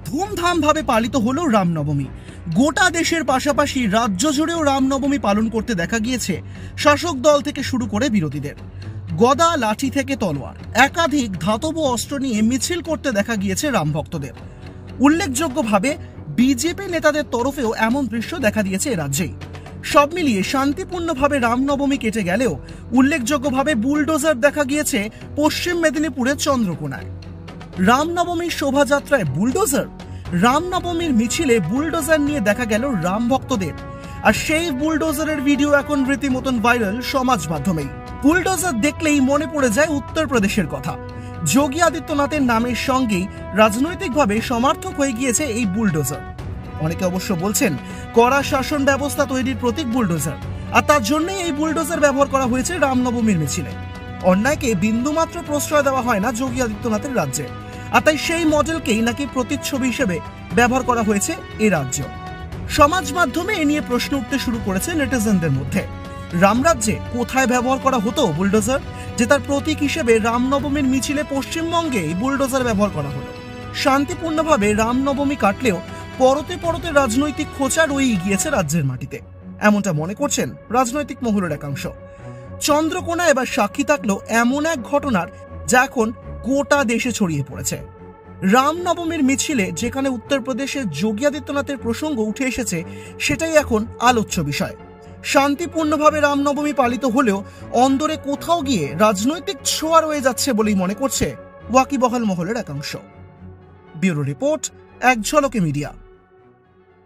ধুমধাম ভাবে পালিত হলো রামনবমী। গোটা দেশের পাশাপাশি রাজ্য জুড়েও রামনবমী পালন করতে দেখা গিয়েছে শাসক দল থেকে শুরু করে বিরোধীদের। গদা, লাঠি থেকে তলোয়ার, একাধিক ধাতব অস্ত্র নিয়ে মিছিল করতে দেখা গিয়েছে রাম ভক্তদের। উল্লেখযোগ্যভাবে বিজেপি নেতাদের তরফেও এমন দৃশ্য দেখা দিয়েছে এ রাজ্যেই। সব মিলিয়ে শান্তিপূর্ণভাবে রামনবমী কেটে গেলেও উল্লেখযোগ্যভাবে বুলডোজার দেখা গিয়েছে পশ্চিম মেদিনীপুরের চন্দ্রকোনায়। রামনবমীর শোভাযাত্রায় বুলডোজার, রামনবমীর মিছিলে বুলডোজার নিয়ে দেখা গেল রাম ভক্তদের। আর সেই বুলডোজারের ভিডিও এখন রীতিমতন ভাইরাল সমাজ মাধ্যমেই। বুলডোজার দেখলেই মনে পড়ে যায় উত্তরপ্রদেশের কথা। যোগী আদিত্যনাথের নামের সঙ্গেই রাজনৈতিকভাবে সমার্থক হয়ে গিয়েছে এই বুলডোজার। অনেকে অবশ্য বলছেন কড়া শাসন ব্যবস্থা তৈরির প্রতীক বুলডোজার, আর তার জন্যই এই বুলডোজার ব্যবহার করা হয়েছে রামনবমীর মিছিলে। অন্যায়কে বিন্দুমাত্র প্রশ্রয় দেওয়া হয় না যোগী আদিত্যনাথের রাজ্যে, আর তাই সেই মডেলকেই নাকি প্রতিচ্ছবি হিসেবে ব্যবহার করা হয়েছে এ রাজ্য। সমাজ মাধ্যমে এ নিয়ে প্রশ্ন উঠতে শুরু করেছে নেটিজেনদের মধ্যে। রামরাজ্যে কোথায় ব্যবহার করা হতো বুলডোজার, যে তার প্রতীক হিসেবে রামনবমীর মিছিলে পশ্চিমবঙ্গে এই বুলডোজার ব্যবহার করা হলো? শান্তিপূর্ণভাবে রামনবমী কাটলেও পরতে পরতে রাজনৈতিক খোঁচা রয়েই গিয়েছে রাজ্যের মাটিতে, এমনটা মনে করছেন রাজনৈতিক মহলের একাংশ। চন্দ্রকোনা এবার সাক্ষী থাকলো এমন এক ঘটনার যা এখন গোটা দেশে ছড়িয়ে পড়েছে। রামনবমীর মিছিলে যেখানে উত্তরপ্রদেশের যোগী আদিত্যনাথের প্রসঙ্গ উঠে এসেছে, সেটাই এখন আলোচ্য বিষয়। শান্তিপূর্ণভাবে রামনবমী পালিত হলেও অন্দরে কোথাও গিয়ে রাজনৈতিক ছোঁয়া রয়ে যাচ্ছে বলেই মনে করছে ওয়াকিবহাল মহলের একাংশ। ব্যুরো রিপোর্ট, এক ঝলকে মিডিয়া।